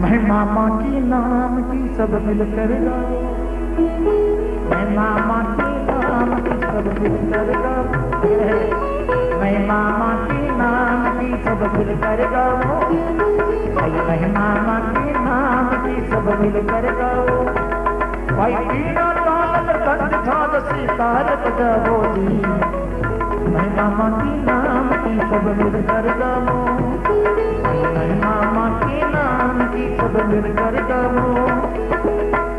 मैं मामा की नाम की सब मिलकर गाओ, मैं मामा की नाम की सब मिलकर गाओ, मैं मामा की नाम की सब मिलकर गाओ, मैं मामा की नाम की सब मिलकर गाओ। भाई पीना ताल कंठ छाद सितार बजाओ जी, मैं मामा की नाम की सब मिलकर गाओ, मैं मामा की नाम की सब मिलकर गाओ।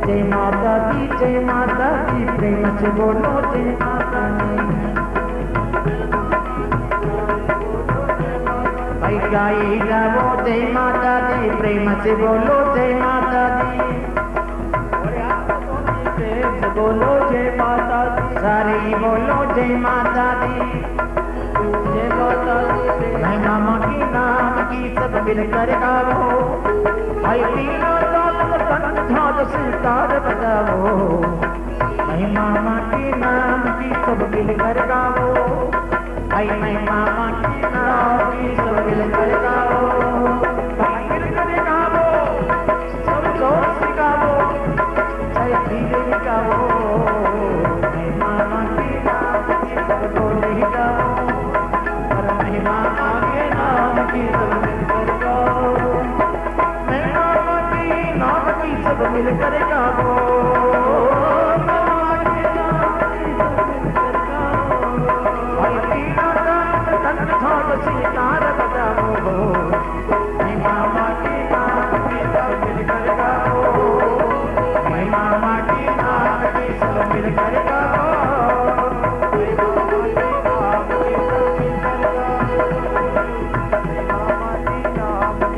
जय माता दी प्रेम से बोलो जय माता दी। भाई गाई गाओ जय माता दी, प्रेम से बोलो जय माता दी, प्रेम से बोलो जय माता दी, सारे बोलो जय माता दी, जय माता दी। मैं मामा की नाम की सब मिलकर गाओ, भाई तीनों कंठ छाद सितार बजाओ, मैं मामा की नाम की सब मिलकर गाओ, भाई मैं मामा की नाम की सब मिलकर गाओ, भाई मिलकर गाओ, सब जोर से गाओ, जय धीरे गाओ, मैं मामा की नाम की सब बोले गाओ, और मैं मामा के नाम की सब मिलकर गाओ, मैं मामा की नाम की सब मिलकर गाओ, सितार बजाओ, मैं मामा की नाम की सब मिलकर गाओ, मैं मामा की नाम की सब मिलकर गाओ, मैं मामा की नाम की सब मिलकर गाओ, मैं मामा की नाम की सब मिलकर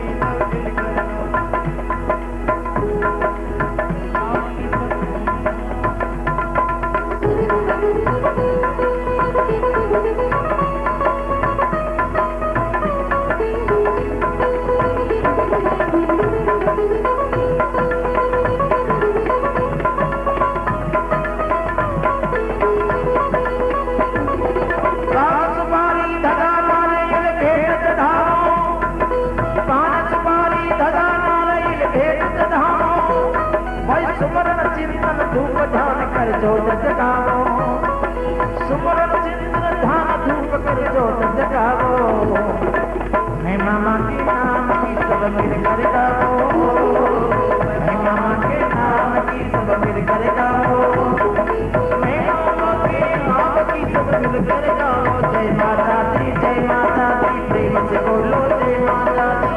धूप ध्यान कर जोत जगाओ, सुमरन चिंतन ध्यान धूप कर जोत जगाओ, मैं मामा के नाम की सब मिलकर गाओ, मैं मामा के नाम की सब मिलकर गाओ, मैं मामा के नाम की सब मिलकर गाओ। जय माता दी प्रेम से बोलो जय माता दी,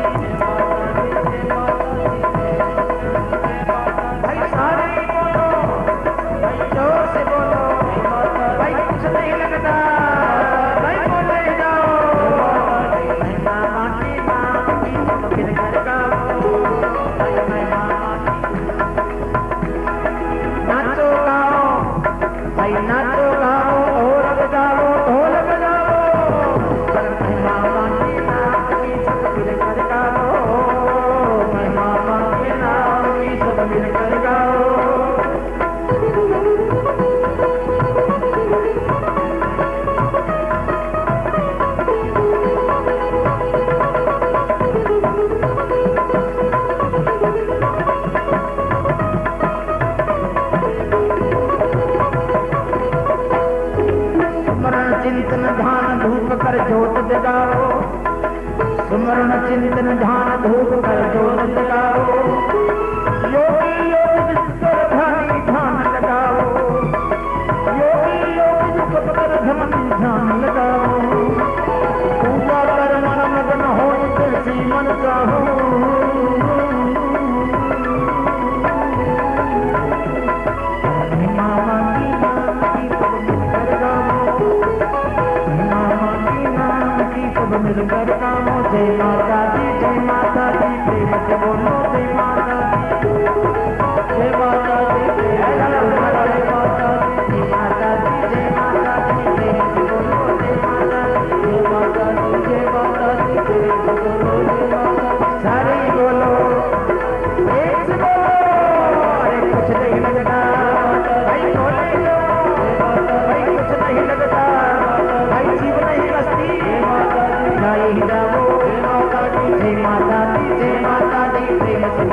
चिंतन ध्यान धूप कर जोत जगाओ, सुमरण चिंतन ध्यान धूप कर जोत जगाओ, योगी योग विस्तर ध्यानी ध्यान लगाओ, योगी योग विस्तर ध्यानी ध्यान लगाओ, पूजा कर मन मगन हो जैसी मन चाहो, मिलकर गाओ जय माता दी प्रेम से बोलो जय माता दी, जय माता दी जय माता दी, जय माता दी जय माता दी प्रेम से बोलो जय माता दी, जय माता दी जय माता दी प्रेम से बोलो जय माता दी, सारे बोलो एक से बोलो, अरे कुछ नहीं लगता भाई बोले जो, भाई कुछ नहीं लगता भाई जीव नहीं बसती, जय माता दी जय माता दी प्रेम से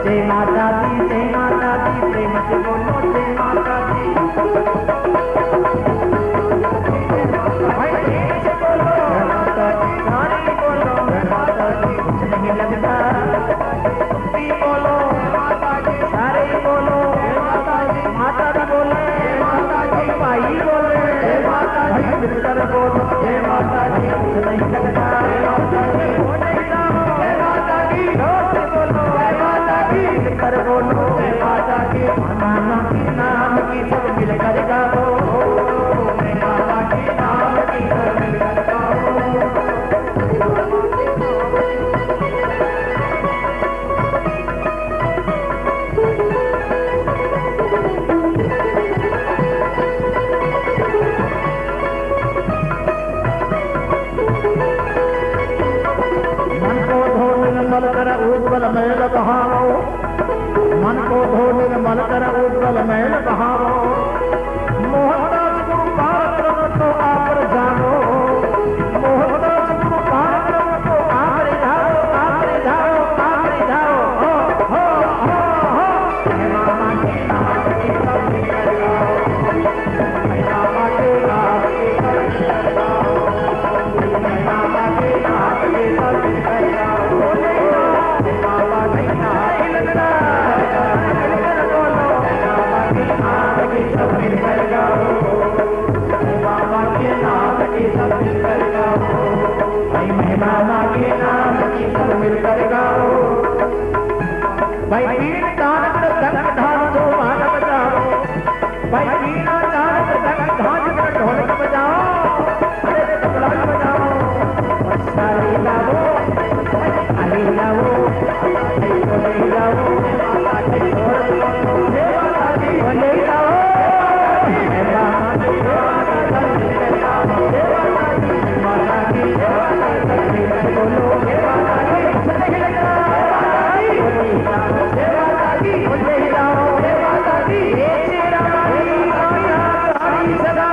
जय माता दी प्रेम से बोलो जय माता दी। भाई प्रेम से बोलो जय माता दी, सारे बोलो जय माता दी, कुछ नहीं लगता तुम भी बोलो जय माता दी, सारे बोलो जय माता दी, माता दी बोले जय माता दी, भाई बोले जय माता दी, मित्र बोलो जय माता दी, कुछ नहीं लगता जय माता दी, हो नहीं जाओ जय माता दी, दोस्त बोलो जय माता दी, मित्र बोलो जय माता दी, माता की नाम की सब मिलकर गाओ, जय माता की नाम की सब मिलकर गाओ। उज्ज्वल मैल बहाओ, मन को धो निर्मल कर उज्ज्वल मैल बहाओ, मोहनदास गुरु पारक्रम तो आप जानो, मोहनदास गुरु पारक्रम तो आप रिझाओ, आप रिझाओ, आप रिझाओ, हो हो हो हो। जय मामा के नाम की सब निकल जाओ, जय मामा के नाम की सब निकल जाओ, जय मामा के नाम की सब निकल जाओ। मामा के नाम की सब मिलकर गाओ, भाई पीर दानक धक धान दो मानव जाओ, भाई पीर दानक धक धान कर ढोलक बजाओ, अरे तबला बजाओ, सारी लाओ, अरे लाओ, ले जाओ, माता की छोड़ दे, माता की ले जाओ, माता की माता की बोलो हे माता की, नहीं लगता हे माता की, नहीं जाओ हे माता की, हे तेरा हरी सदा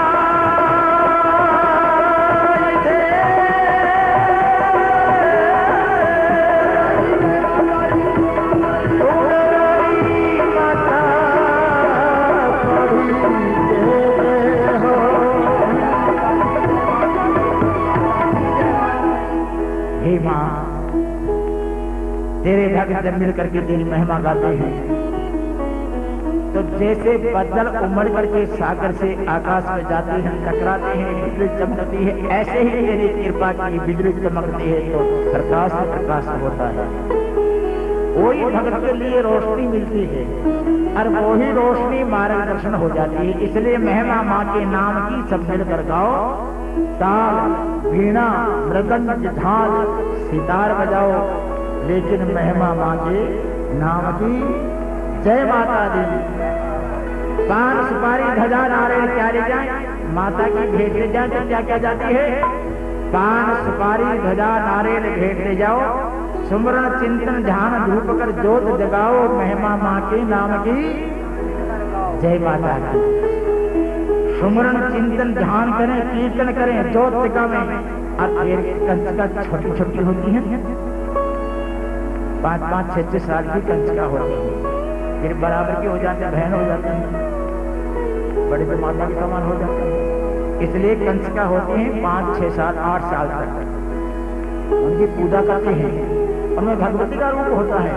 तेरे भक्त जब मिल करके तेरी महिमा गाते हैं तो जैसे बदल उमड़ करके सागर से आकाश में जाते हैं, टकराते हैं, बिजली चमकती है, ऐसे ही तेरी कृपा की बिजली चमकती है तो प्रकाश में प्रकाश होता है। वही भक्त के लिए रोशनी मिलती है और वही रोशनी मार्गदर्शन हो जाती है। इसलिए महिमा माँ के नाम की सब मिलकर गाओ, ताल वीणा मृदंग झाल सितार बजाओ, लेकिन महिमा माँ के नाम की जय माता दी। पान सुपारी ध्वजा नारियल क्या ले जाए, माता की भेंट ले जाए तो क्या क्या जाती है, पान सुपारी ध्वजा नारियल भेंट ले जाओ, सुमरण चिंतन ध्यान धूप कर ज्योत जगाओ, महिमा माँ के नाम की जय माता दी। सुमरण चिंतन ध्यान करें, कीर्तन करें, ज्योत जगावें। और फिर कंचका छोटी छोटी होती है, 5-5, 6-6 साल की कंचका होती है, फिर बराबर की हो जाते हैं, बहन हो जाती है, बड़े तो माता के समान हो जाते हैं। इसलिए कंचका होती है 5, 6 साल, 8 साल तक उनकी पूजा करते हैं, उनमें भगवती का रूप होता है।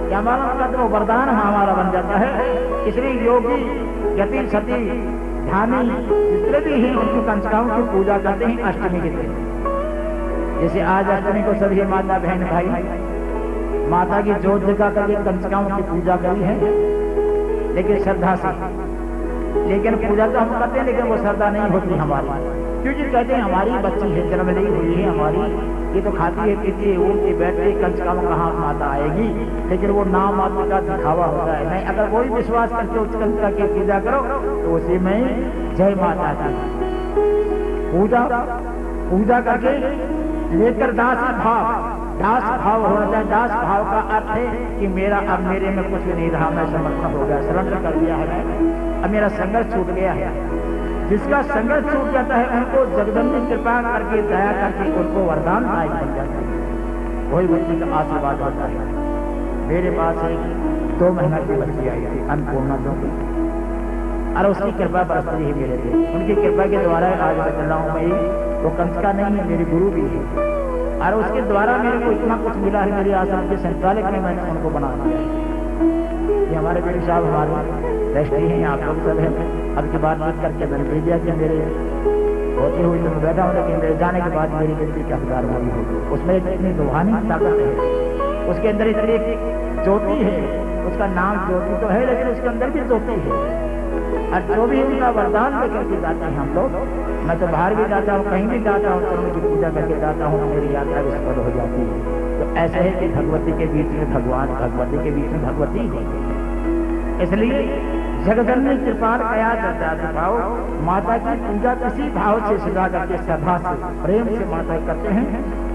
क्या मालूम करते वो वरदान हमारा बन जाता है। इसलिए योगी यति सती ध्यानी जितने भी हैं उनकी कंचकाओं की पूजा करते हैं अष्टमी के दिन। जैसे आज अष्टमी को सभी माता बहन भाई माता की जोत जगा करके कंचकाओं की पूजा करी है, लेकिन श्रद्धा से। लेकिन पूजा तो हम करते हैं, लेकिन वो श्रद्धा नहीं होती हमारी, क्योंकि कहते हैं हमारी बच्ची है, जन्म ली हुई है हमारी, ये तो खाती है पीती है उड़ती बैठती, कंचकाओं कहाँ माता आएगी। लेकिन वो नाम मात्र का दिखावा होता है। नहीं, अगर कोई विश्वास करके उस कंचका की पूजा करो तो उसी में जय माता की पूजा करके लेकर दास भाव होना चाहिए। दास भाव का अर्थ है कि मेरा अब मेरे में कुछ नहीं रहा, मैं समर्पण हो गया, सरेंडर कर दिया है, अब मेरा संघर्ष छूट गया है। जिसका संघर्ष छूट जाता है उनको जगदम्बी कृपा करके दया करके उनको वरदान दायक बन जाता है, वही बच्चे का आशीर्वाद होता है। मेरे पास एक 2 महीना की बच्ची आई थी, अन्नपूर्णा जो, और उसकी कृपा बरसती है मेरे लिए। उनकी कृपा के द्वारा आज मैं चल रहा हूँ। मैं वो कंस का नहीं है, मेरी गुरु भी है, और उसके द्वारा मेरे को इतना कुछ मिला है। मेरे आश्रम के संचालक ने मैंने उनको बना दिया। ये हमारे पीर साहब हमारे ट्रस्टी हैं, आप लोग सब हैं। अब की बात करके मैंने भेज दिया कि मेरे होती हुई मैं बैठा हूँ, लेकिन मेरे जाने के बाद मेरी बेटी का हकदार हुई होगी। उसमें इतनी रूहानी ताकत है, उसके अंदर इतनी ज्योति है। उसका नाम ज्योति तो है, लेकिन उसके अंदर भी ज्योति है। और जो भी उनका वरदान लेकर के जाते हैं हम लोग, मैं तो बाहर भी जाता हूँ, कहीं भी जाता हूँ, तो उनकी पूजा करके जाता हूँ, मेरी यात्रा विस्फल हो जाती है। तो ऐसे है कि भगवती के बीच में भगवान, भगवती के बीच में भगवती है। इसलिए जगजननी कृपाण कया दर्जा भाव, माता की पूजा किसी भाव से सजा करके श्रद्धा से प्रेम से माता करते हैं,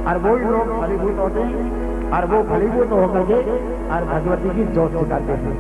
और वो लोग फलीभूत होते हैं, और वो फलीभूत होकर के और भगवती की जोत जगाते हैं।